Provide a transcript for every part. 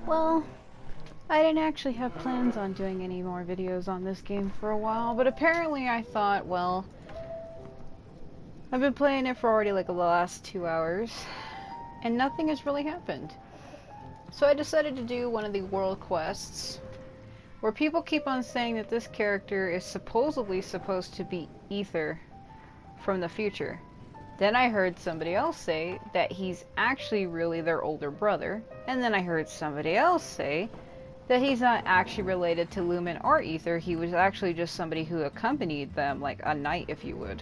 Well, I didn't actually have plans on doing any more videos on this game for a while, but apparently I thought, well, I've been playing it for already like the last 2 hours, and nothing has really happened. So I decided to do one of the world quests, where people keep on saying that this character is supposedly supposed to be Ether from the future. Then I heard somebody else say that he's actually really their older brother, and then I heard somebody else say that he's not actually related to Lumen or Ether. He was actually just somebody who accompanied them, like a knight, if you would,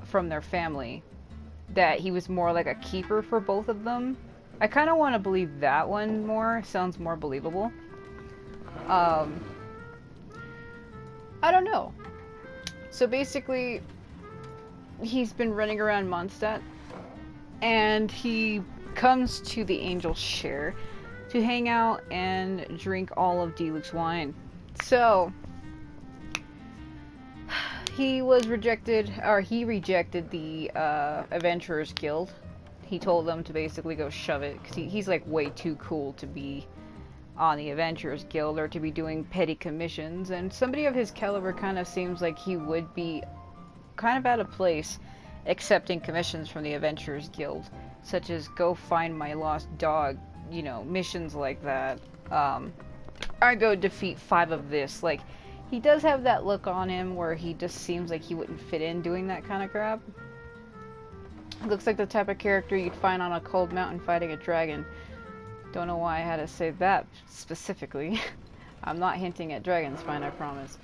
from their family. That he was more like a keeper for both of them. I kind of want to believe that one more. Sounds more believable. I don't know. So basically, he's been running around Mondstadt, and he comes to the Angel's Share to hang out and drink all of Diluc's wine. So, he was rejected, or he rejected the Adventurers Guild. He told them to basically go shove it, because he's like way too cool to be on the Adventurers Guild or to be doing petty commissions, and somebody of his caliber kind of seems like he would be kind of out of place accepting commissions from the Adventurers Guild, such as go find my lost dog, you know, missions like that. I go defeat 5 of this. Like, he does have that look on him where he just seems like he wouldn't fit in doing that kind of crap. Looks like the type of character you'd find on a cold mountain fighting a dragon. Don't know why I had to say that specifically. I'm not hinting at Dragonspine, I promise.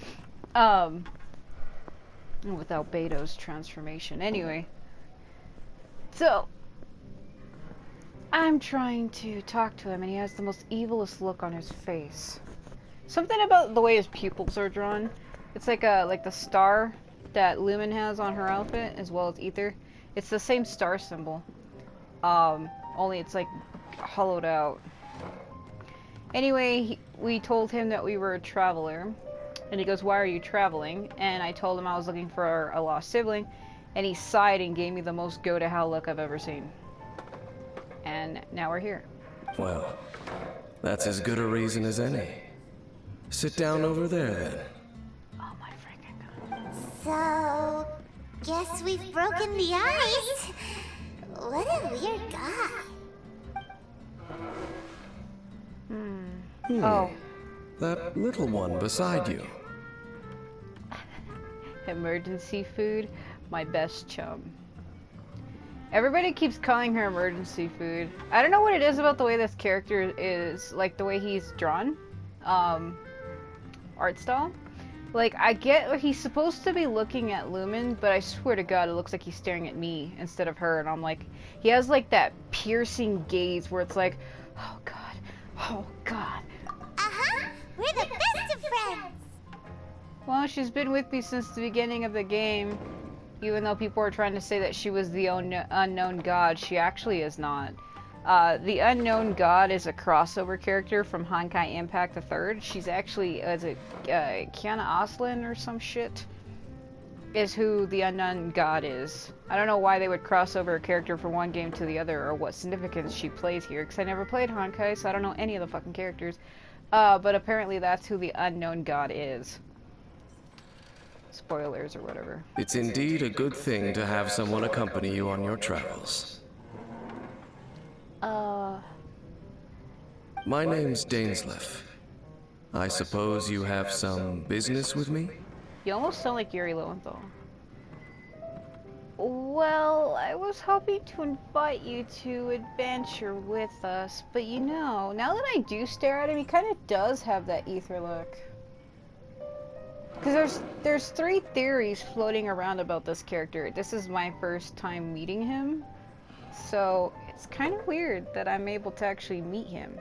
Without Beto's transformation. Anyway. So, I'm trying to talk to him, and he has the most evilest look on his face. Something about the way his pupils are drawn. It's like the star that Lumen has on her outfit, as well as Ether. It's the same star symbol. Only it's like hollowed out. Anyway, we told him that we were a traveler. And he goes, "Why are you traveling?" And I told him I was looking for a lost sibling. And he sighed and gave me the most go-to-hell look I've ever seen. And now we're here. Well, that's as good a reason as any. Sit down over there, then. Oh my freaking So, god. guess we've broken the ice. What a weird guy. Oh. That little one beside you. Emergency food, my best chum. Everybody keeps calling her emergency food. I don't know what it is about the way this character is, like the way he's drawn. Art style. Like, I get he's supposed to be looking at Lumen, but I swear to God, it looks like he's staring at me instead of her, and I'm like, he has like that piercing gaze where it's like, oh God, oh God. Uh-huh, we're the best of friends. Well, she's been with me since the beginning of the game. Even though people are trying to say that she was the unknown god, she actually is not. The unknown god is a crossover character from Honkai Impact III. She's actually, Kiana Oslin or some shit, is who the unknown god is. I don't know why they would cross over a character from one game to the other, or what significance she plays here, because I never played Honkai, so I don't know any of the fucking characters. But apparently that's who the unknown god is. Spoilers or whatever. It's indeed a good thing to have someone accompany you on your travels. My name's Dainsleif. I suppose you have some business with me? You almost sound like Yuri Lowenthal. Well, I was hoping to invite you to adventure with us, but you know, now that I do stare at him, he kind of does have that ether look. Because there's 3 theories floating around about this character. This is my first time meeting him, so it's kind of weird that I'm able to actually meet him.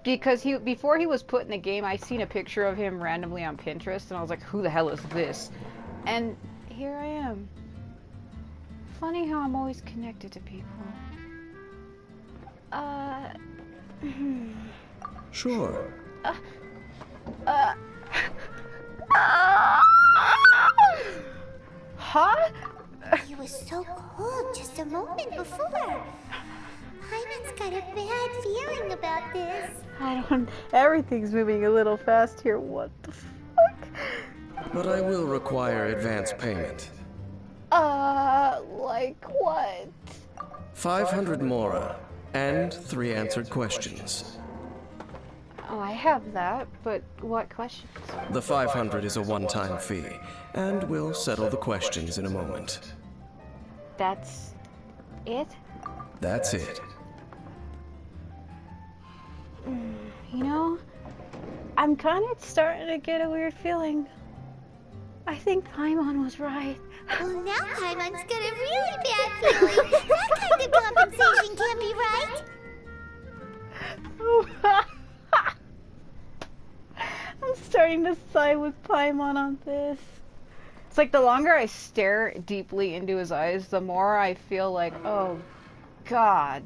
Because before he was put in the game, I seen a picture of him randomly on Pinterest, and I was like, who the hell is this? And here I am. Funny how I'm always connected to people. Sure. Huh? He was so cold just a moment before. Hyman's got a bad feeling about this. Everything's moving a little fast here. What the fuck? But I will require advance payment. Like what? 500 mora, and 3 answered questions. Oh, I have that, but what questions? The 500 is a one-time fee, and we'll settle the questions in a moment. That's it? That's it. You know, I'm kind of starting to get a weird feeling. I think Paimon was right. Well, now Paimon's got a really bad feeling. That kind of compensation can't be right. I'm starting to side with Paimon on this. It's like the longer I stare deeply into his eyes, the more I feel like, oh God.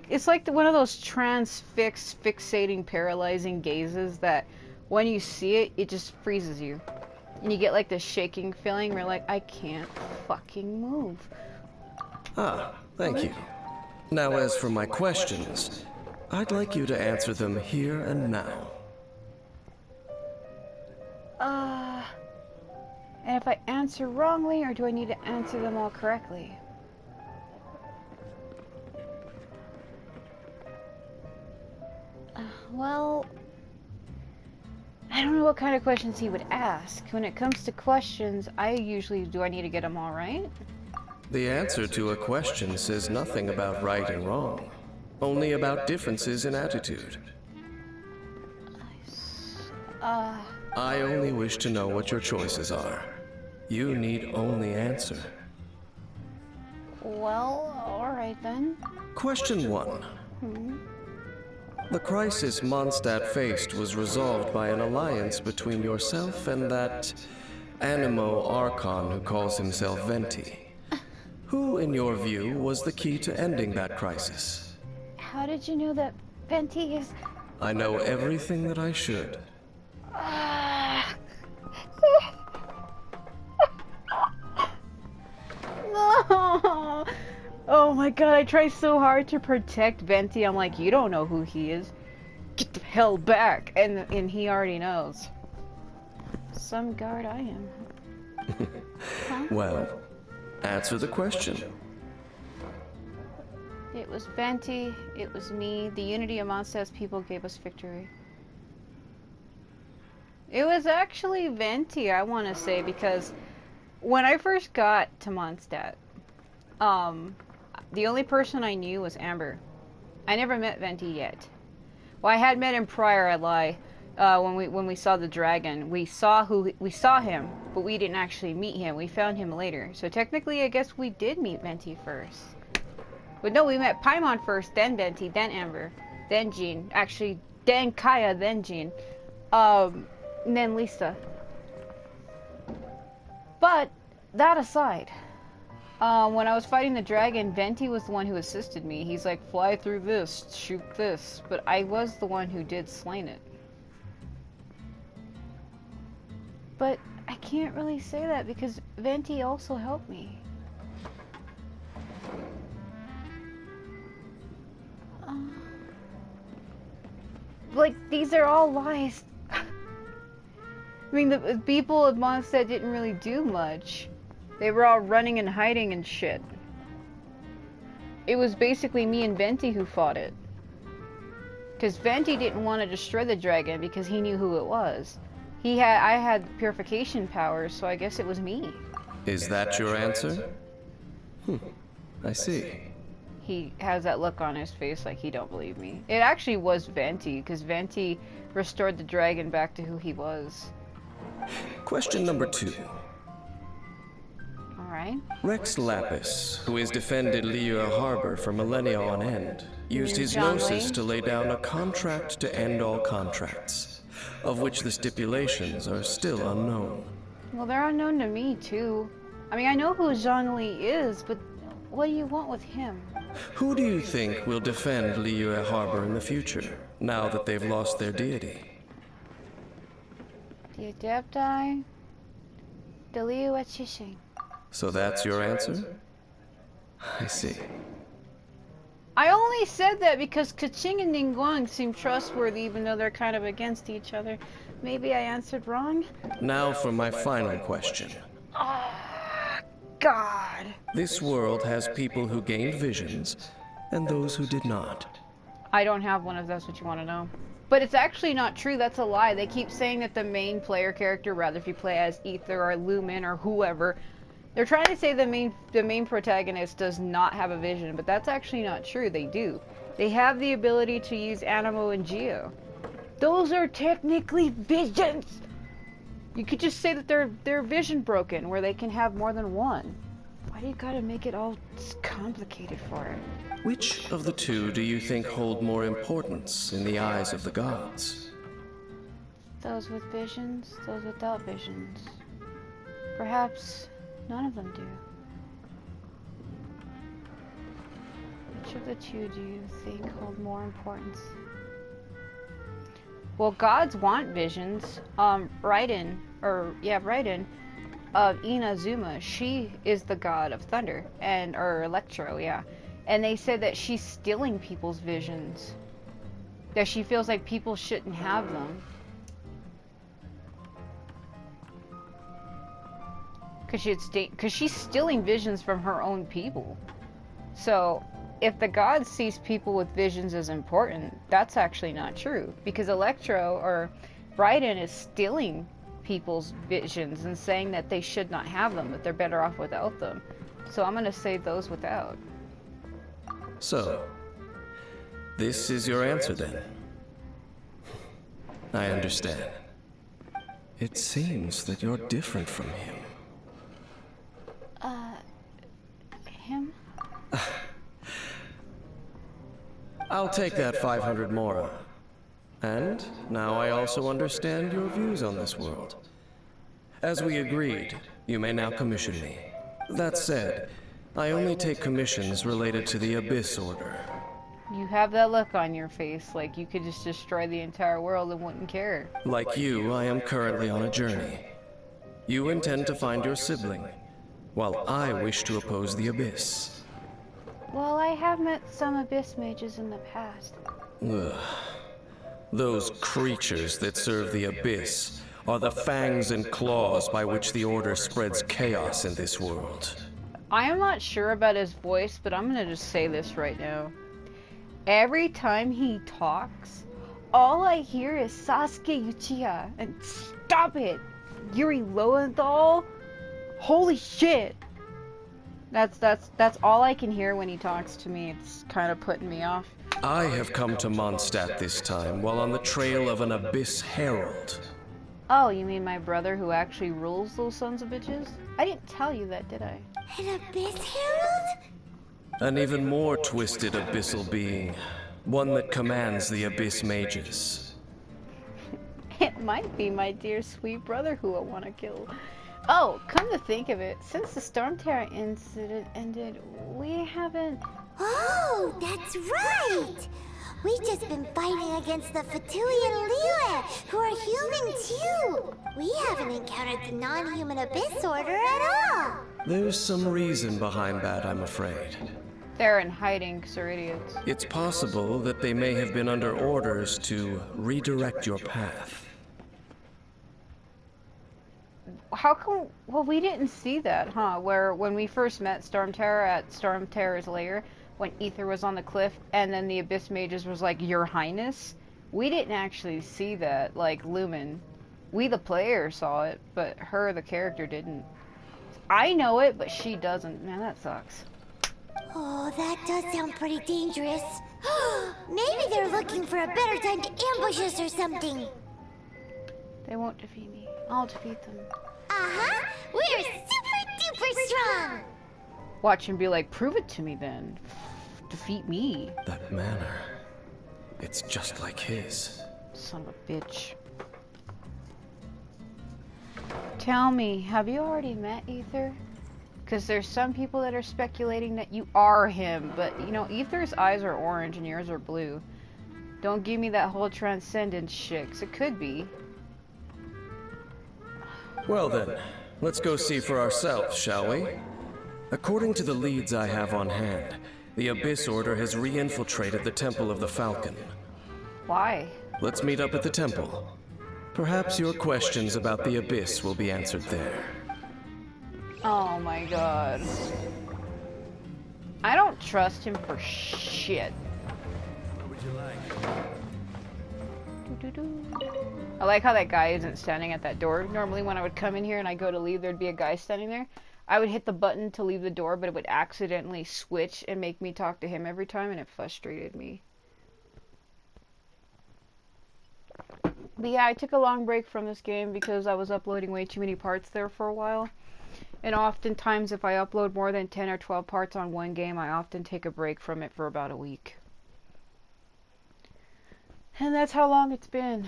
It's like one of those fixating, paralyzing gazes that when you see it, it just freezes you. And you get like this shaking feeling where like, I can't fucking move. Ah, thank you. Now as for my questions, I'd like you to answer them here and now. And if I answer wrongly, or do I need to answer them all correctly? Well, I don't know what kind of questions he would ask. When it comes to questions, do I need to get them all right? The answer to a question says nothing about right and wrong, only about differences in attitude. I only wish to know what your choices are. You need only answer. Well, alright then. Question 1. The crisis Mondstadt faced was resolved by an alliance between yourself and that Animo Archon who calls himself Venti. Who, in your view, was the key to ending that crisis? How did you know that Venti is... I know everything that I should. No! Oh my god, I try so hard to protect Venti. I'm like, you don't know who he is. Get the hell back! And he already knows. Some guard I am. Huh? Well, answer the question. It was Venti, it was me. The unity of Mondstadt's people gave us victory. It was actually Venti, I want to say, because when I first got to Mondstadt, the only person I knew was Amber. I never met Venti yet. Well, I had met him prior, I lie. When we saw the dragon, we saw him, but we didn't actually meet him. We found him later. So technically, I guess we did meet Venti first. But no, we met Paimon first, then Venti, then Amber, then Jean. Actually, then Kaya, then Jean. And then Lisa. But that aside, when I was fighting the dragon, Venti was the one who assisted me. He's like, fly through this, shoot this. But I was the one who did slain it. But I can't really say that because Venti also helped me. Like, these are all lies. I mean, the people of Mondstadt didn't really do much. They were all running and hiding and shit. It was basically me and Venti who fought it. Because Venti didn't want to destroy the dragon because he knew who it was. I had purification powers, so I guess it was me. Is that your answer? I see. He has that look on his face like he don't believe me. It actually was Venti, because Venti restored the dragon back to who he was. Question number 2. Alright. Rex Lapis, who has defended Liyue Harbor for millennia on end, used his gnosis to lay down a contract to end all contracts, of which the stipulations are still unknown. Well, they're unknown to me, too. I mean, I know who Zhongli is, but what do you want with him? Who do you think will defend Liyue Harbor in the future, now that they've lost their deity? The Adepti, the Liyue Chishing. So that's your answer? I see. I only said that because Kaching and Ningguang seem trustworthy even though they're kind of against each other. Maybe I answered wrong? Now for my final question. Oh, God. This world has people who gained visions, and those who did not. I don't have one if that's what you want to know. But it's actually not true. That's a lie. They keep saying that the main player character, rather if you play as Ether or Lumen or whoever, they're trying to say the main protagonist does not have a vision, but that's actually not true. They do. They have the ability to use Animo and Geo. Those are technically visions! You could just say that they're vision broken, where they can have more than one. Why do you gotta make it all complicated for it? Which of the two do you think hold more importance in the eyes of the gods? Those with visions, those without visions. Perhaps none of them do. Which of the two do you think hold more importance? Well, gods want visions. Raiden of Inazuma, she is the god of thunder, or Electro, yeah. And they said that she's stealing people's visions. That she feels like people shouldn't have them. Because she's stealing visions from her own people. So, if the god sees people with visions as important, that's actually not true. Because Electro, or Raiden, is stealing people's visions and saying that they should not have them, that they're better off without them. So I'm going to say those without. So, this is your answer then? I understand. It seems that you're different from him. Him? I'll take that 500 mora. And now I also understand your views on this world. As we agreed, you may now commission me. That said, I only take commissions related to the Abyss Order. You have that look on your face, like you could just destroy the entire world and wouldn't care. Like you, I am currently on a journey. You intend to find your sibling, while I wish to oppose the Abyss. Well, I have met some Abyss mages in the past. Ugh. Those creatures that serve the Abyss are the fangs and claws by which the Order spreads chaos in this world. I am not sure about his voice, but I'm gonna just say this right now. Every time he talks, all I hear is Sasuke Uchiha, and stop it! Yuri Lowenthal? Holy shit! That's all I can hear when he talks to me. It's kind of putting me off. I have come to Mondstadt this time while on the trail of an Abyss Herald. Oh, you mean my brother who actually rules those sons of bitches? I didn't tell you that, did I? An Abyss Herald? An even more twisted abyssal being. One that commands the Abyss mages. It might be my dear sweet brother who I want to kill. Oh, come to think of it, since the Storm Terror incident ended, we haven't... Oh, that's right! We've just been fighting against the Fatui and Liyue, who are human too! We haven't encountered the non-human Abyss Order at all! There's some reason behind that, I'm afraid. They're in hiding, 'cause they're idiots. It's possible that they may have been under orders to redirect your path. How come... Well, we didn't see that, huh? When we first met Storm Terror at Storm Terror's lair, when Ether was on the cliff, and then the Abyss Mages was like, Your Highness? We didn't actually see that, like Lumen. We, the player, saw it, but her, the character, didn't. I know it, but she doesn't. Man, that sucks. Oh, that does sound pretty dangerous. Maybe they're looking for a better time to ambush us or something. They won't defeat me. I'll defeat them. Uh-huh! We're super duper strong! Watch him be like, prove it to me then. Defeat me. That manner, it's just like his. Son of a bitch. Tell me, have you already met Ether? Because there's some people that are speculating that you are him, but you know, Ether's eyes are orange and yours are blue. Don't give me that whole transcendence shit, 'cause it could be. Well then, let's go see for ourselves, shall we? According to the leads I have on hand, The Abyss Order has re-infiltrated the Temple of the Falcon. Why? Let's meet up at the temple. Perhaps your questions about the Abyss will be answered there. Oh my god. I don't trust him for shit. What would you like? I like how that guy isn't standing at that door. Normally when I would come in here and I go to leave, there'd be a guy standing there. I would hit the button to leave the door, but it would accidentally switch and make me talk to him every time, and it frustrated me. But yeah, I took a long break from this game because I was uploading way too many parts there for a while. And oftentimes if I upload more than 10 or 12 parts on one game, I often take a break from it for about a week. And that's how long it's been.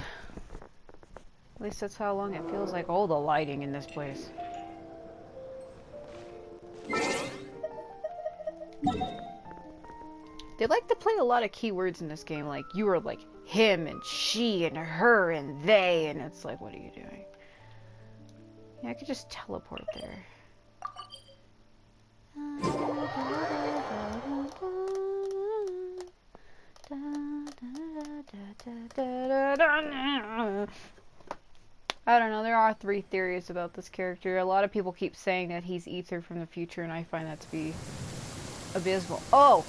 At least that's how long it feels like. Oh, the lighting in this place. They like to play a lot of keywords in this game, like you are like him and she and her and they, and it's like, what are you doing? Yeah, I could just teleport there. I don't know, there are 3 theories about this character. A lot of people keep saying that he's Ether from the future, and I find that to be abysmal. Oh!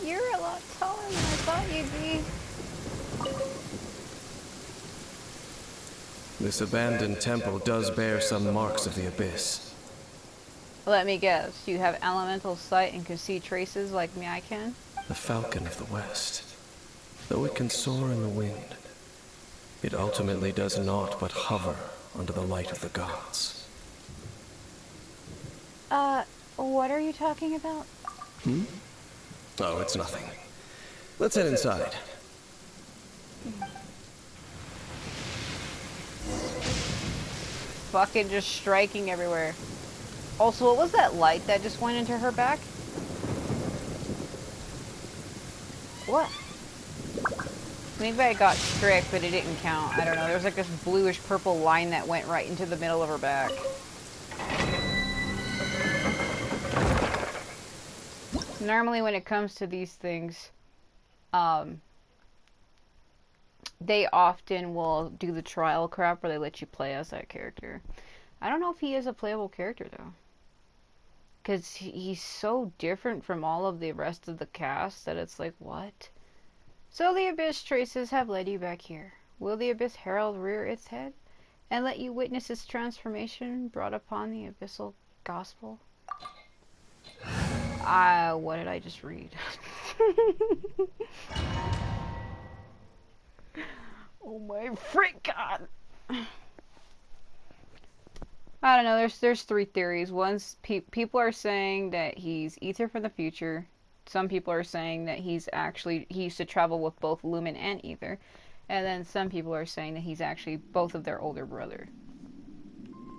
You're a lot taller than I thought you'd be. This abandoned temple does bear some marks of the Abyss. Let me guess, you have elemental sight and can see traces like me I can? The Falcon of the West. Though it can soar in the wind, it ultimately does naught but hover under the light of the gods. What are you talking about? Oh, it's nothing. Let's head inside. Fucking just striking everywhere. Also, what was that light that just went into her back? What? Maybe I got strict, but it didn't count. I don't know. There was like this bluish purple line that went right into the middle of her back. Normally when it comes to these things, they often will do the trial crap where they let you play as that character. I don't know if he is a playable character though. Because he's so different from all of the rest of the cast that it's like, what? So the Abyss traces have led you back here. Will the Abyss Herald rear its head and let you witness its transformation brought upon the Abyssal Gospel? What did I just read? Oh my frick god! I don't know, there's 3 theories. One's people are saying that he's Ether from the future. Some people are saying that he used to travel with both Lumen and Ether. And then some people are saying that he's actually both of their older brother.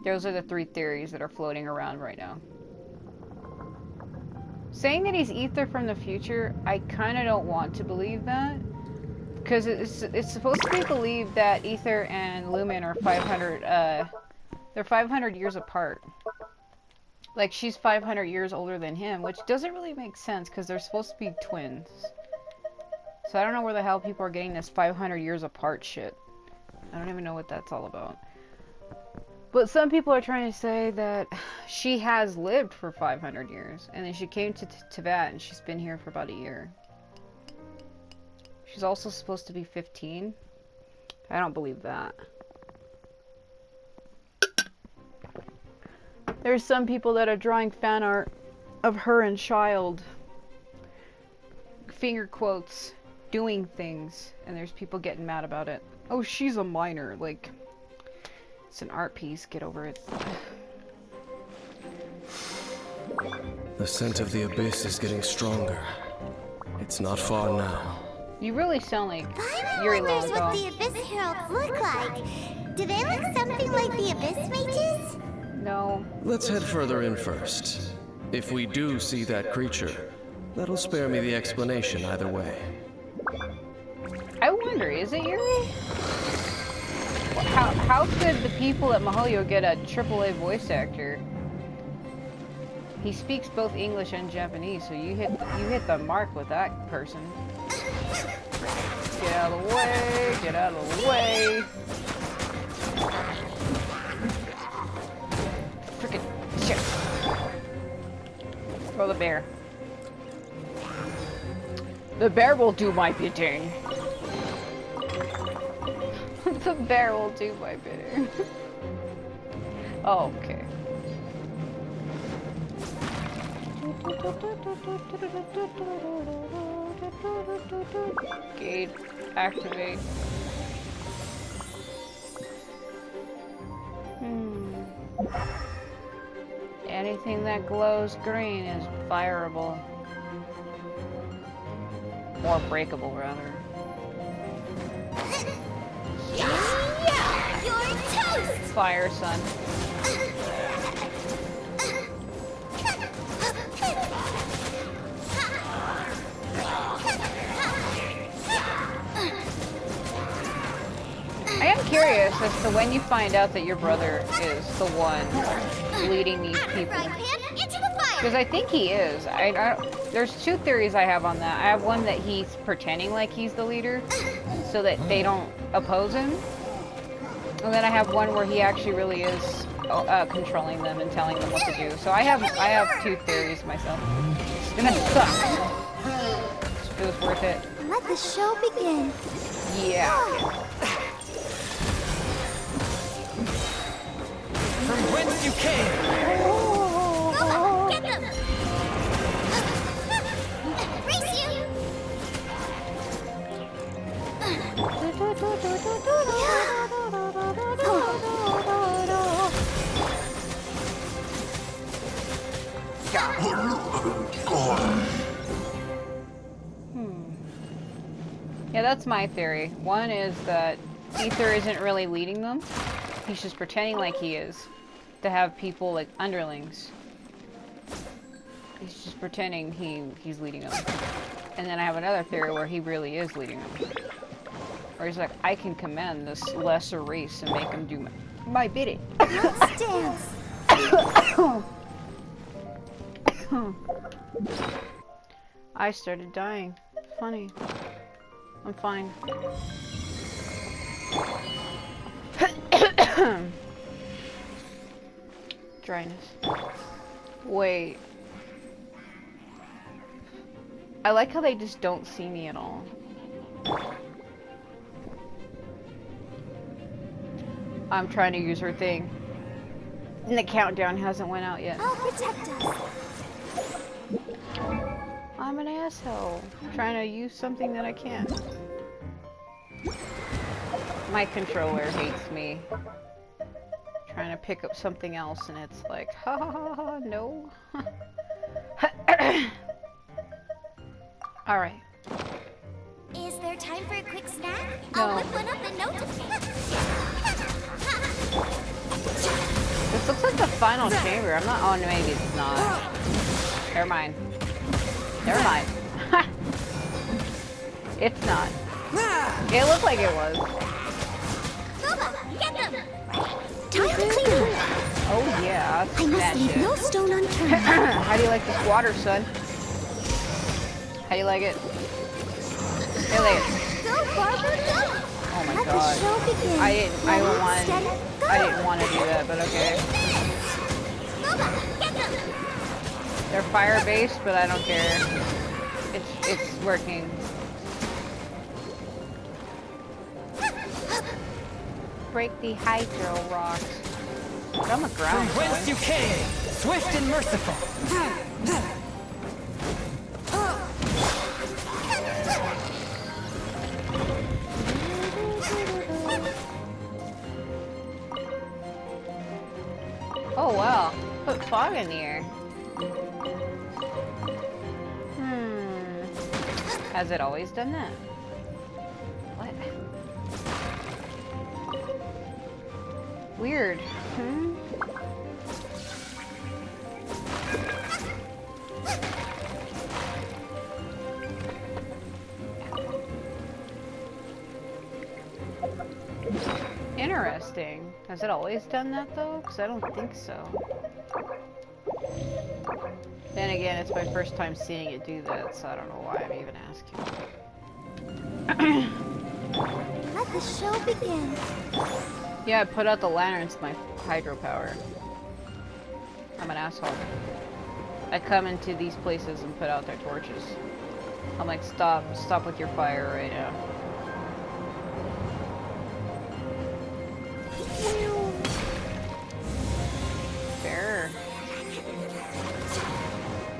Those are the 3 theories that are floating around right now. Saying that he's Ether from the future, I kind of don't want to believe that. Because it's supposed to be believed that Ether and Lumen are 500, they're 500 years apart. Like, she's 500 years older than him, which doesn't really make sense because they're supposed to be twins. So I don't know where the hell people are getting this 500 years apart shit. I don't even know what that's all about. But some people are trying to say that she has lived for 500 years. And then she came to Tibet and she's been here for about a year. She's also supposed to be 15. I don't believe that. There's some people that are drawing fan art of her and child. Finger quotes. Doing things. And there's people getting mad about it. Oh, she's a minor. Like... It's an art piece, get over it. The scent of the Abyss is getting stronger. It's not far now. You really sound like Paimon Yuri wonders Longo. what the Abyss Heralds look like. Do they look something like the Abyss Mages? No. Let's head further in first. If we do see that creature, that'll spare me the explanation either way. I wonder, is it Yuri? How could the people at Mihoyo get a AAA voice actor? He speaks both English and Japanese, so you hit the mark with that person. Get out of the way! Get out of the way! Frickin' shit! Throw the bear. The bear will do my bidding. The bear will do my bidding. Oh, okay. Gate activate. Anything that glows green is fireable. Or breakable, rather. Yeah, you're toast! Fire, son. I am curious as to when you find out that your brother is the one leading these people. Right hand into the fire! Because I think he is. There's two theories I have on that. I have one that he's pretending like he's the leader so that they don't oppose him. And then I have one where he actually really is controlling them and telling them what to do. So I have two theories myself. It's gonna suck. It was worth it. Let the show begin. Yeah. From whence you came! Bough, get them! Race you! Yeah, that's my theory. One is that Ether isn't really leading them. He's just pretending like he is. To have people like underlings. He's just pretending he's leading them. And then I have another theory where he really is leading them. Where he's like, I can command this lesser race and make them do my bidding. Let's dance. I started dying. Funny. I'm fine. Dryness. Wait. I like how they just don't see me at all. I'm trying to use her thing. And the countdown hasn't went out yet. I'll protect us. I'm an asshole. Trying to use something that I can't. My controller hates me. Trying to pick up something else and it's like, ha ha ha ha, no. Alright. Is there time for a quick snack? No. I'll whip one up and note. This looks like the final chamber. I'm not. Oh, no, maybe it's not. Never mind. Never mind. It's not. It looked like it was. Boba, get them! Time to clean up. Oh yeah. I must That leave shit. no stone unturned. How do you like this water, son? How do you like it? How do you like it? Go, Barbara, go! Oh my Let god. the show begin. I Steady, go! didn't want to do that, but okay. Boba, get them! They're fire based, but I don't care. It's working. Break the hydro rocks. But I'm a From ground. whence you came! Swift and merciful! Oh wow. Put fog in the air. Has it always done that? What? Weird. interesting. Has it always done that though? Because I don't think so. Then again, it's my first time seeing it do that, so I don't know why I'm even asking. Let the show begin. Yeah, I put out the lanterns with my hydropower. I'm an asshole. I come into these places and put out their torches. I'm like, stop with your fire right now. Fair.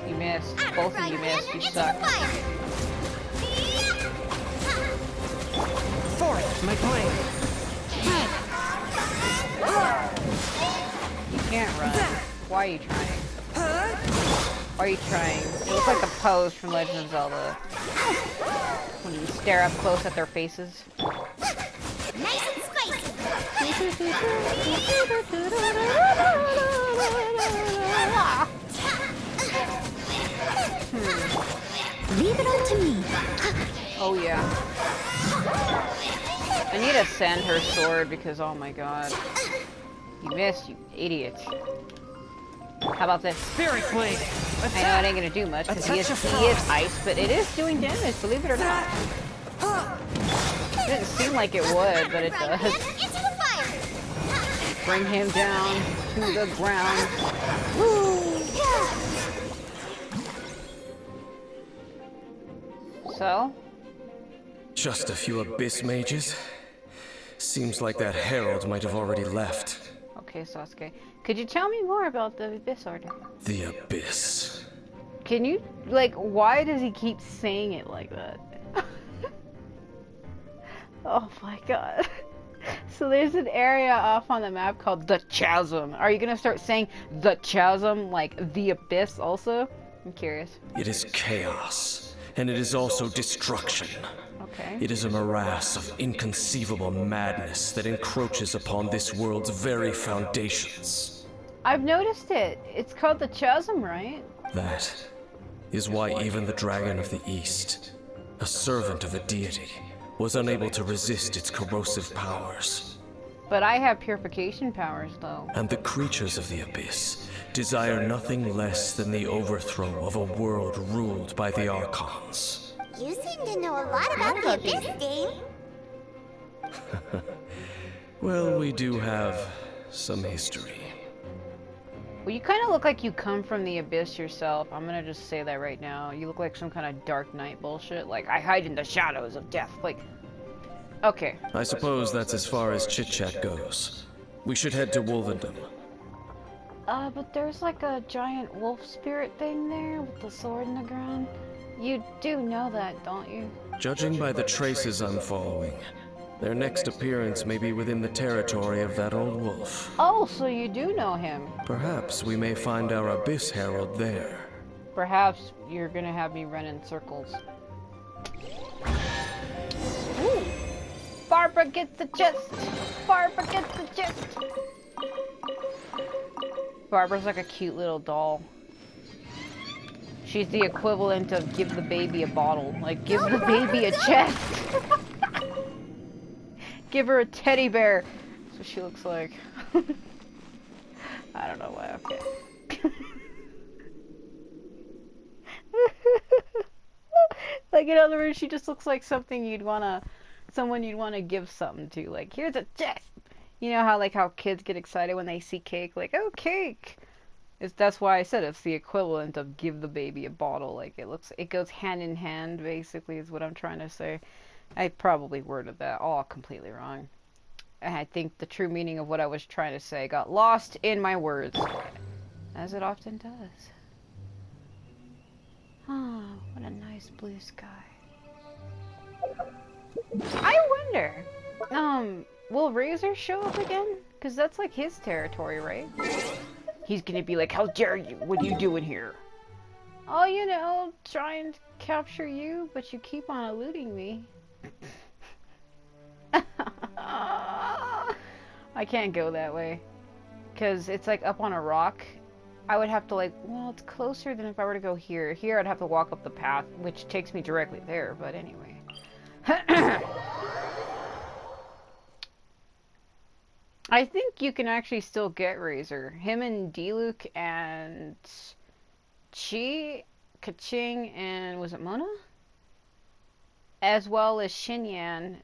You missed. Both of you missed. You suck. Forth, my blade. You can't run. Why are you trying? Why are you trying? It looks like a pose from Legend of Zelda. When you stare up close at their faces. Nice and spicy. Leave it up to me. Oh yeah. I need to send her sword because oh my god. You missed, you idiot. How about this? Spirit blade. I know it ain't gonna do much because he is ice, but it is doing damage, believe it or not. It didn't seem like it would, but it does. Into the fire. Bring him down to the ground. Woo! So? Just a few abyss mages? Seems like that herald might have already left. Okay, Sasuke. Could you tell me more about the Abyss Order? The abyss. Can you, like, why does he keep saying it like that? Oh my god. So there's an area off on the map called the Chasm. Are you gonna start saying the Chasm, like the Abyss also? I'm curious. It is chaos, and it is also destruction. Okay. It is a morass of inconceivable madness that encroaches upon this world's very foundations. I've noticed it. It's called the Chasm, right? That is why even the Dragon of the East, a servant of a deity, was unable to resist its corrosive powers. But I have purification powers, though. And the creatures of the Abyss desire nothing less than the overthrow of a world ruled by the Archons. You seem to know a lot about the Abyss, Dane. Well, we do have some history. Well, you kind of look like you come from the Abyss yourself. I'm gonna just say that right now. You look like some kind of Dark Knight bullshit. Like, I hide in the shadows of death. Like, okay. I suppose that's as far as chit-chat goes. We should head to Wolvendom. But there's like a giant wolf spirit thing there with the sword in the ground. You do know that, don't you? Judging by the traces I'm following, their next appearance may be within the territory of that old wolf. Oh, so you do know him. Perhaps we may find our Abyss Herald there. Perhaps you're gonna have me run in circles. Ooh. Barbara gets the chest! Barbara gets the chest! Barbara's like a cute little doll. She's the equivalent of give the baby a bottle. Like, give the baby a chest! Give her a teddy bear! That's what she looks like. I don't know why, okay. Like, in other words, she just looks like something someone you'd wanna give something to. Like, here's a chest! You know how, like, how kids get excited when they see cake? Like, oh, cake! That's why I said it's the equivalent of give the baby a bottle. Like, it goes hand in hand, basically, is what I'm trying to say. I probably worded that all completely wrong. And I think the true meaning of what I was trying to say got lost in my words. As it often does. Oh, what a nice blue sky. I wonder, will Razor show up again? Because that's like his territory, right? He's gonna be like, how dare you? What are you doing here? Oh, you know, trying to capture you, but you keep on eluding me. I can't go that way. Because it's like up on a rock. I would have to like, well, it's closer than if I were to go here. Here I'd have to walk up the path, which takes me directly there, but anyway. I think you can actually still get Razor. Him and Diluc and Chi, Kaching, and was it Mona? As well as Xinyan.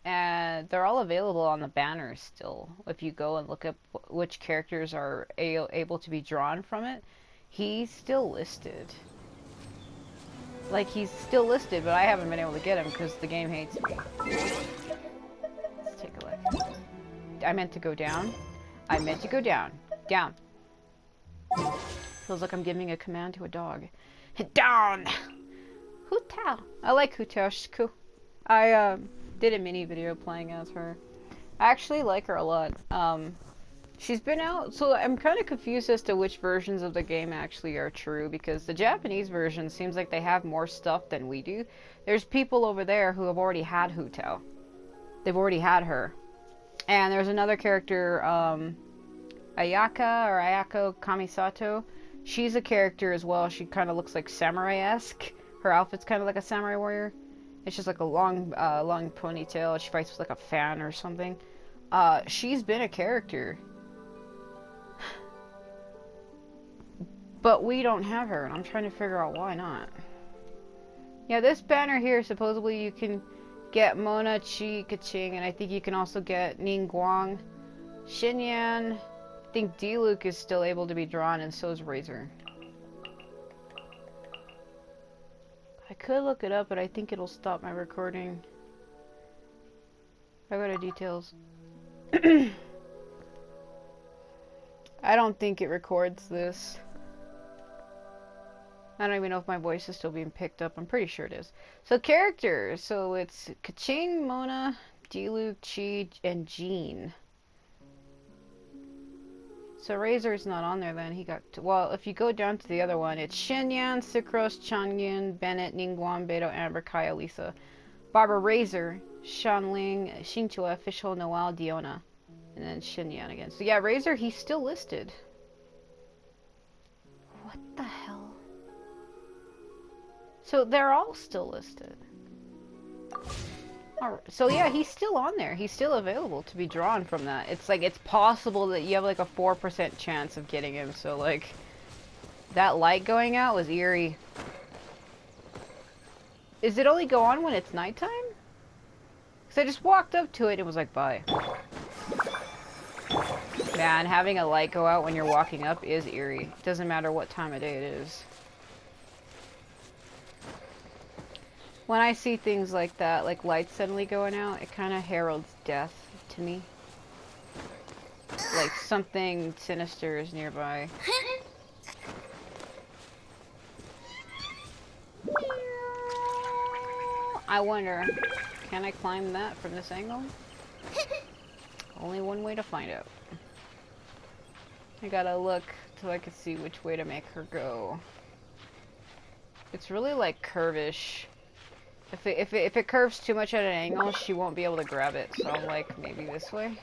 They're all available on the banner still. If you go and look up which characters are able to be drawn from it, he's still listed. Like, he's still listed, but I haven't been able to get him because the game hates me. Let's take a look. I meant to go down. I meant to go down. Down. Feels like I'm giving a command to a dog. Down! Hu Tao. I like Hu Tao. She's cool. I did a mini video playing as her. I actually like her a lot. She's been out, so I'm kind of confused as to which versions of the game actually are true, because the Japanese version seems like they have more stuff than we do. There's people over there who have already had Hu Tao. They've already had her. And there's another character, Ayako Kamisato. She's a character as well. She kind of looks like samurai-esque. Her outfit's kind of like a samurai warrior. It's just like a long ponytail. She fights with like a fan or something. She's been a character. But we don't have her, and I'm trying to figure out why not. Yeah, this banner here, supposedly you can get Mona, Chi, Kaching, and I think you can also get Ningguang. Xinyan, I think Diluc is still able to be drawn, and so is Razor. I could look it up, but I think it'll stop my recording. I go to details. I don't think it records this. I don't even know if my voice is still being picked up. I'm pretty sure it is. So characters. So it's Kaching, Mona, Diluc, Chi, and Jean. So Razor's not on there then. He got to, well, if you go down to the other one, it's Xinyan, Sucrose, Changyun, Bennett, Ningguang, Beto, Amber, Kaya, Lisa, Barbara, Razor, Shanling, Xinchua, Fishhole, Noel, Diona, and then Xinyan again. So yeah, Razor, he's still listed. What the hell? So they're all still listed. Alright, so yeah, he's still on there. He's still available to be drawn from that. It's like, it's possible that you have like a 4% chance of getting him. So like, that light going out was eerie. Is it only go on when it's nighttime? Because I just walked up to it and it was like, bye. Man, having a light go out when you're walking up is eerie. It doesn't matter what time of day it is. When I see things like that, like lights suddenly going out, it kind of heralds death to me. Like something sinister is nearby. I wonder, can I climb that from this angle? Only one way to find out. I gotta look till I can see which way to make her go. It's really like curvish. If it curves too much at an angle, she won't be able to grab it. So I'm like, maybe this way.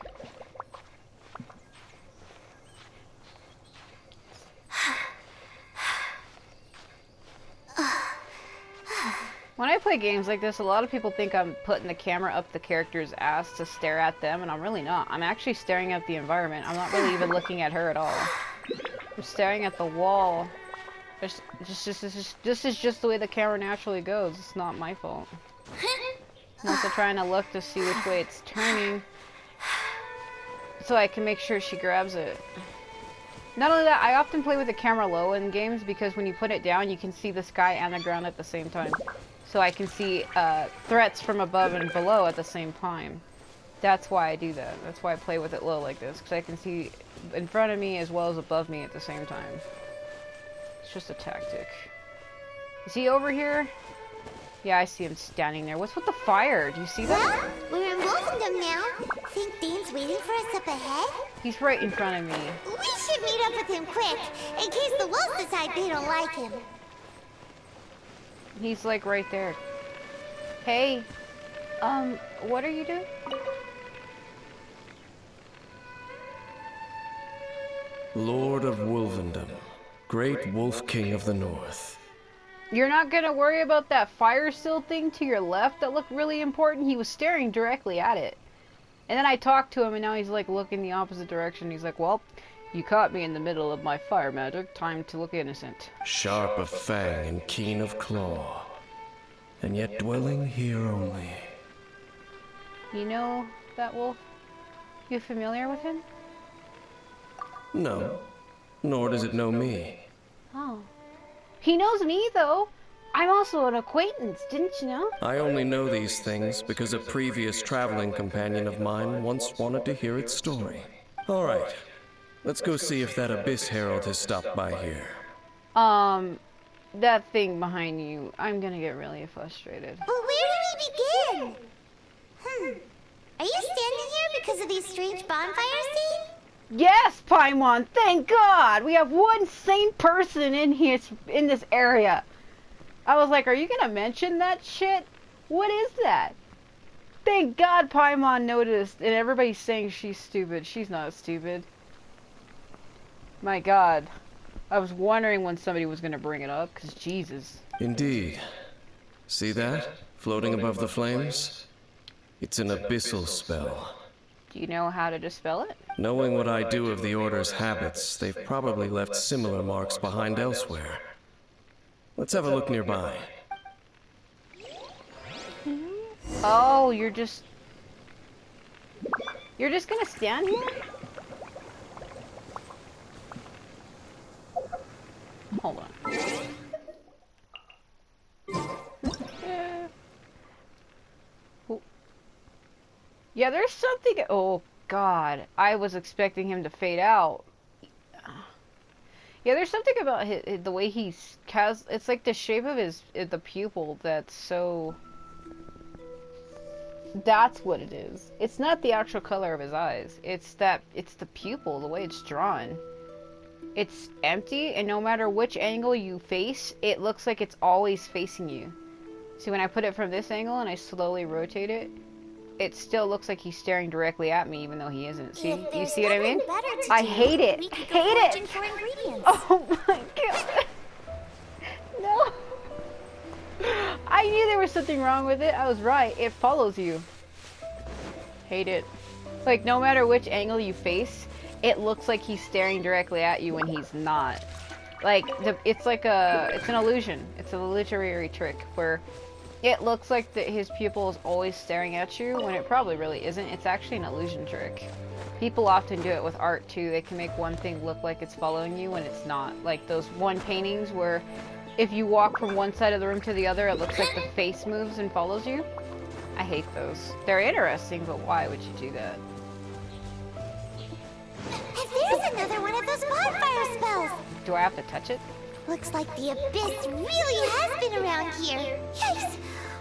When I play games like this, a lot of people think I'm putting the camera up the character's ass to stare at them, and I'm really not. I'm actually staring at the environment. I'm not really even looking at her at all. I'm staring at the wall. This is just the way the camera naturally goes. It's not my fault. I'm also trying to look to see which way it's turning, so I can make sure she grabs it. Not only that, I often play with the camera low in games because when you put it down, you can see the sky and the ground at the same time. So I can see threats from above and below at the same time. That's why I do that. That's why I play with it low like this, because I can see in front of me as well as above me at the same time. It's just a tactic. Is he over here? Yeah, I see him standing there. What's with the fire? Do you see that? Well, we're involving them now. Think Dean's waiting for us up ahead? He's right in front of me. We should meet up with him quick, in case the wolves decide they don't like him. He's like right there. Hey, what are you doing? Lord of Wolvendom, great Wolf King of the North. You're not gonna worry about that fire still thing to your left that looked really important? He was staring directly at it. And then I talked to him, and now he's like looking the opposite direction. He's like, well, you caught me in the middle of my fire magic. Time to look innocent. Sharp of fang and keen of claw, and yet dwelling here only. You know that wolf? You familiar with him? No, nor does it know me. Oh. He knows me, though. I'm also an acquaintance, didn't you know? I only know these things because a previous traveling companion of mine once wanted to hear its story. All right, let's go see if that Abyss Herald has stopped by here. That thing behind you, I'm gonna get really frustrated. But where do we begin? Are you standing here because of these strange bonfires, Dane? Yes, Paimon, thank God! We have one sane person in here, in this area. I was like, are you gonna mention that shit? What is that? Thank God Paimon noticed, and everybody's saying she's stupid. She's not stupid. My God. I was wondering when somebody was gonna bring it up, because Jesus. Indeed. See that? Floating above the flames? It's an abyssal spell. Do you know how to dispel it? Knowing what I do of the Order's habits, they've probably left similar marks behind elsewhere. Let's have a look nearby. Oh, you're just gonna stand here? Hold on. Yeah, there's something. Oh God, I was expecting him to fade out. Yeah, there's something about the way he's it's like the shape of the pupil that's so. That's what it is. It's not the actual color of his eyes. It's the pupil, the way it's drawn. It's empty, and no matter which angle you face, it looks like it's always facing you. See, when I put it from this angle and I slowly rotate it, it still looks like he's staring directly at me, even though he isn't. See? You see what I mean? I hate it. Hate it. Oh my God. No. I knew there was something wrong with it. I was right. It follows you. Hate it. Like, no matter which angle you face, it looks like he's staring directly at you when he's not. Like, it's an illusion. It's a literary trick where it looks like his pupil is always staring at you when it probably really isn't. It's actually an illusion trick. People often do it with art too. They can make one thing look like it's following you when it's not. Like those one paintings where if you walk from one side of the room to the other, it looks like the face moves and follows you. I hate those. They're interesting, but why would you do that? And there's another one of those bonfire spells! Do I have to touch it? Looks like the Abyss really has been around here. Yikes!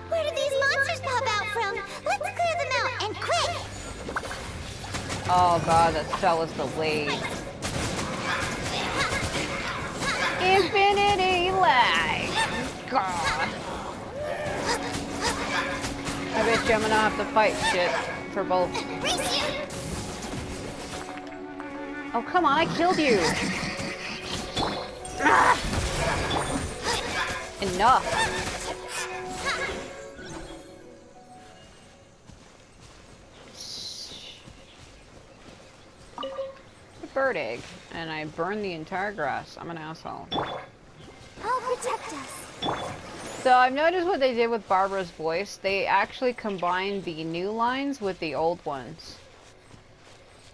Where did these monsters pop out from? Let's clear them out, and quick! Oh God, that spell was delayed. Infinity Light! God. I bet you I'm gonna have to fight shit for both. Oh, come on, I killed you! Ah! Enough! A bird egg, and I burned the entire grass. I'm an asshole. I'll protect us. So I've noticed what they did with Barbara's voice. They actually combined the new lines with the old ones.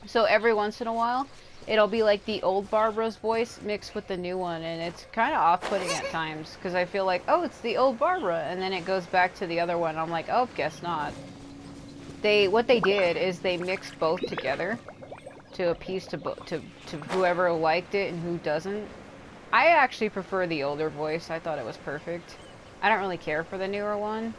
So every once in a while, it'll be like the old Barbara's voice mixed with the new one, and it's kind of off-putting at times because I feel like, oh, it's the old Barbara, and then it goes back to the other one. I'm like, oh, guess not. What they did is they mixed both together to appease to whoever liked it and who doesn't. I actually prefer the older voice. I thought it was perfect. I don't really care for the newer one,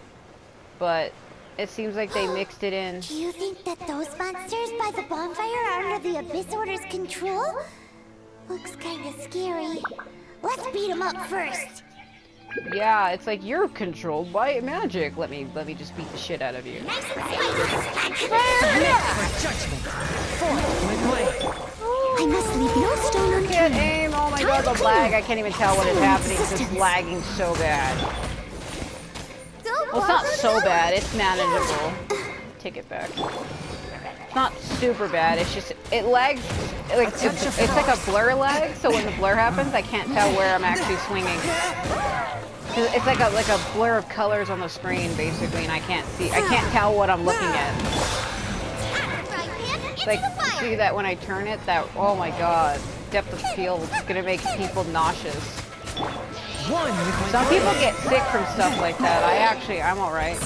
but it seems like they mixed it in. Do you think that those monsters by the bonfire are under the Abyss Order's control? Looks kinda scary. Let's beat them up first. Yeah, it's like you're controlled by magic. Let me just beat the shit out of you. Nice and spicy. For judgment. Forth with might. I must leave no stone Can't unturned. aim. Oh my God, the lag. I can't even tell what is happening. It's just lagging so bad. Well, it's not so bad. It's manageable. Take it back. It's not super bad. It's just it lags. Like it's like a blur lag. So when the blur happens, I can't tell where I'm actually swinging. It's like a blur of colors on the screen basically, and I can't tell what I'm looking at. Like see that when I turn it, that oh my god, depth of field is gonna make people nauseous. Some people get sick from stuff like that. I'm alright.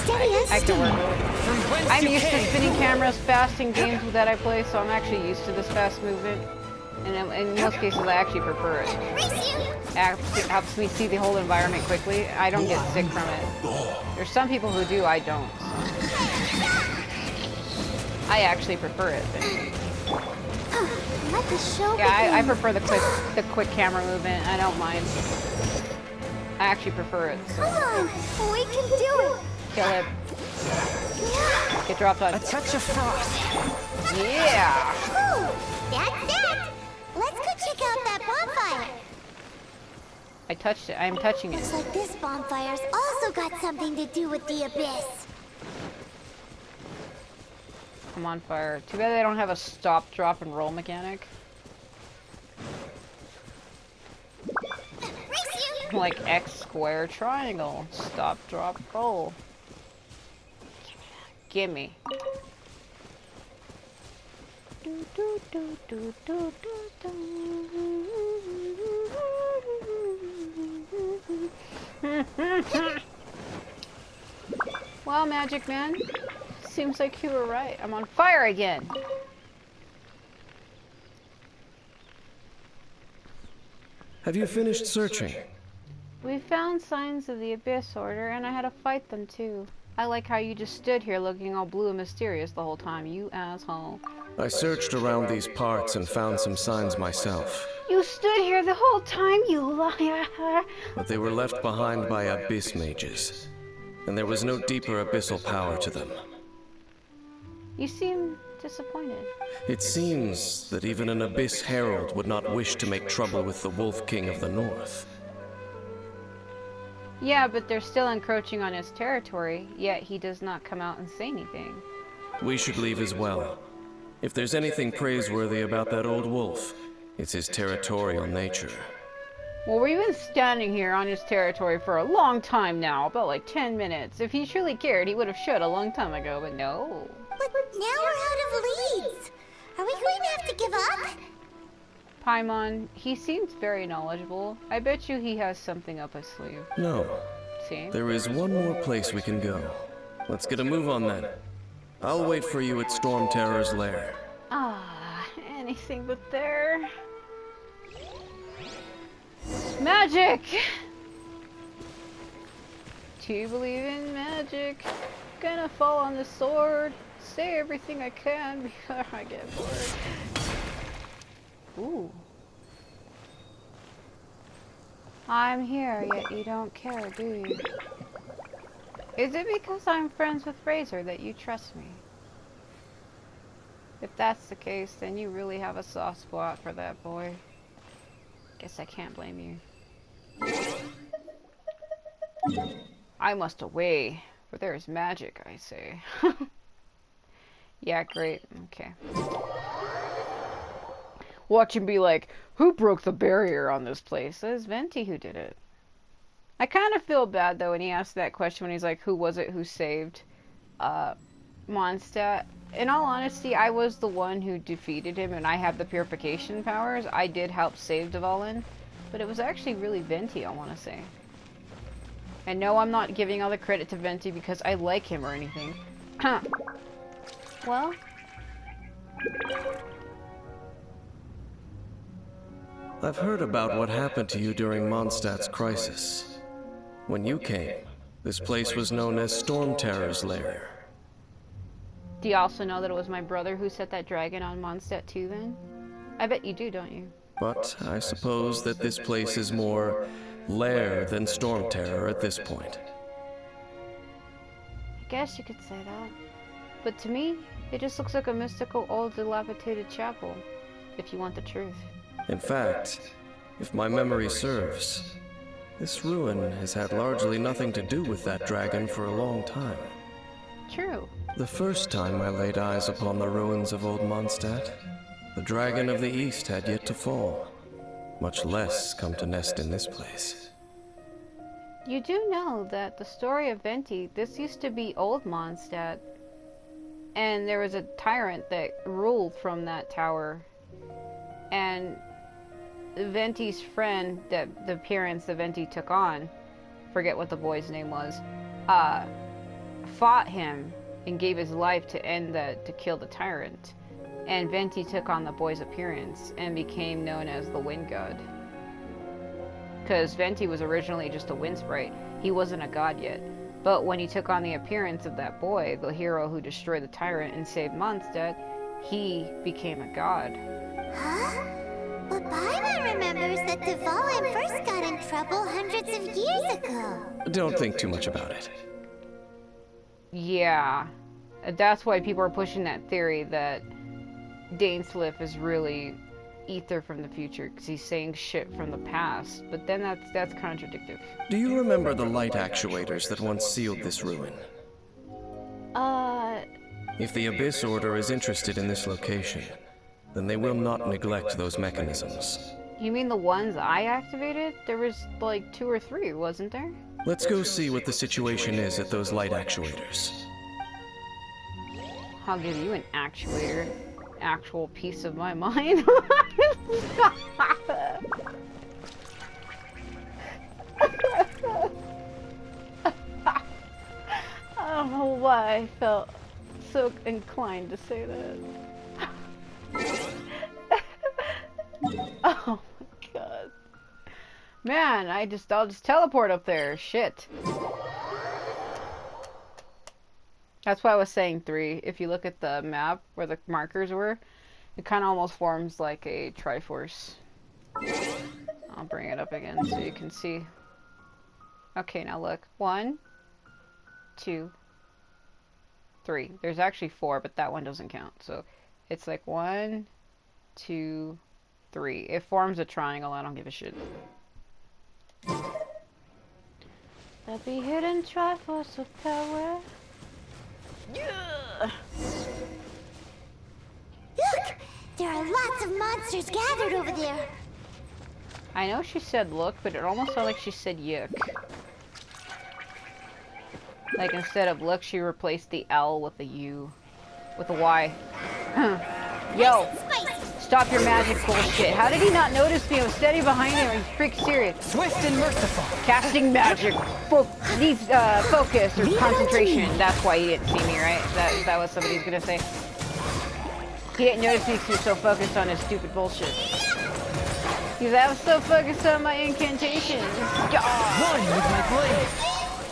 I can work with it. I'm used to spinning cameras fast in games that I play, so I'm actually used to this fast movement. And in most cases, I actually prefer it. It helps me see the whole environment quickly. I don't get sick from it. There's some people who do, I don't. I actually prefer it. Let the show Yeah, I prefer the quick camera movement. I don't mind. I actually prefer it. So. Come on, we can do it. Kill it. Get dropped on. A touch of frost. Yeah. Ooh, that's it. Let's go check out that bonfire. I touched it. I'm touching it. Looks like this bonfire's also got something to do with the abyss. I'm on fire. Too bad they don't have a stop, drop, and roll mechanic. Like X square triangle. Stop, drop, roll. Gimme. Well, Magic Man, seems like you were right. I'm on fire again. Have you finished searching? We found signs of the Abyss Order, and I had to fight them too. I like how you just stood here looking all blue and mysterious the whole time, you asshole. I searched around these parts and found some signs myself. You stood here the whole time, you liar! But they were left behind by abyss mages, and there was no deeper abyssal power to them. You seem disappointed. It seems that even an abyss herald would not wish to make trouble with the Wolf King of the North. Yeah, but they're still encroaching on his territory, yet he does not come out and say anything. We should leave as well. If there's anything praiseworthy about that old wolf, it's his territorial nature. Well, we've been standing here on his territory for a long time now, about like 10 minutes. If he truly cared, he would have showed a long time ago, but no. But now we're out of leads. Are we going to have to give up? Paimon, he seems very knowledgeable. I bet you he has something up his sleeve. No. See? There is one more place we can go. Let's get a move on then. I'll wait for you at Storm Terror's lair. Ah, anything but there. Magic! Do you believe in magic? Gonna fall on the sword. Say everything I can before I get bored. Ooh. I'm here, yet you don't care, do you? Is it because I'm friends with Razor that you trust me? If that's the case, then you really have a soft spot for that boy. Guess I can't blame you. I must away, for there is magic, I say. Yeah, great. Okay. Watch him be like, who broke the barrier on this place? It's Venti who did it. I kind of feel bad, though, when he asked that question, when he's like, who was it who saved Mondstadt? In all honesty, I was the one who defeated him, and I have the purification powers. I did help save Dvalin, but it was actually really Venti, I want to say. And no, I'm not giving all the credit to Venti because I like him or anything. Well... I've heard about what happened to you during Mondstadt's crisis. When you came, this place was known as Storm Terror's lair. Do you also know that it was my brother who set that dragon on Mondstadt too, then? I bet you do, don't you? But I suppose that this place is more lair than Storm Terror at this point. I guess you could say that. But to me, it just looks like a mystical old dilapidated chapel, if you want the truth. In fact, if my memory serves, this ruin has had largely nothing to do with that dragon for a long time. true. The first time I laid eyes upon the ruins of old Mondstadt, the dragon of the east had yet to fall, much less come to nest in this place. You do know that the story of Venti, this used to be old Mondstadt, and there was a tyrant that ruled from that tower, and Venti's friend, that the appearance that Venti took on, forget what the boy's name was, fought him and gave his life to kill the tyrant. And Venti took on the boy's appearance and became known as the Wind God. Because Venti was originally just a wind sprite. He wasn't a god yet. But when he took on the appearance of that boy, the hero who destroyed the tyrant and saved Mondstadt, he became a god. Huh? But Paimon remembers that Dvalin first got in trouble hundreds of years ago. Don't think too much about it. Yeah. That's why people are pushing that theory that Dainsleif is really Ether from the future, because he's saying shit from the past. But then that's contradictive. Do you remember the light actuators that once sealed this ruin? If the Abyss Order is interested in this location, then they will not neglect those mechanisms. You mean the ones I activated? There was like 2 or 3, wasn't there? Let's go see what the situation is at those light actuators. I'll give you an actuator. Actual piece of my mind. I don't know why I felt so inclined to say that. Oh my god. Man, I'll just teleport up there. Shit. That's why I was saying 3. If you look at the map where the markers were, it kind of almost forms like a Triforce. I'll bring it up again so you can see. Okay, now look. 1, 2, 3. There's actually 4, but that one doesn't count. So it's like 1, 2, 3. It forms a triangle. I don't give a shit. There'll be hidden Triforce of power. Yeah. Look! There are lots of monsters gathered over there. I know she said look, but it almost sounded like she said yuck. Like instead of look, she replaced the L with a U. With a Y. Yo! Stop your magic bullshit. How did he not notice me? I was standing behind him. Are you freaking serious? Swift and merciful. Casting magic needs focus or concentration. That's why he didn't see me, right? Is that what somebody's gonna say? He didn't notice me because he was so focused on his stupid bullshit. He's like, I was so focused on my incantations. One with my blade.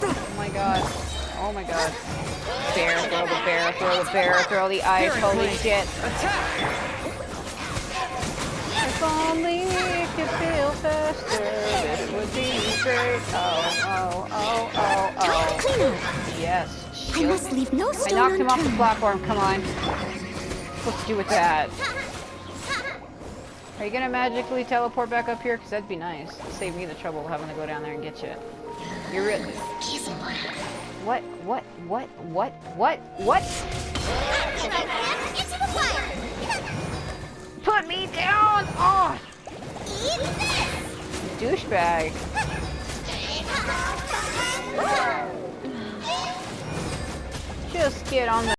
Oh my god. Oh my god. Bear, throw the bear, throw the bear, throw the ice. Holy shit. Attack! If only we could feel faster, this would be great. Time to clean up. Yes. I must leave no I stone knocked him off the unturned. platform, come on. What's to do with that? Are you gonna magically teleport back up here? Because that'd be nice. Save me the trouble of having to go down there and get you. You're really... What? Into the fire! Put me down! Oh! Eat this! Douchebag. Just get on the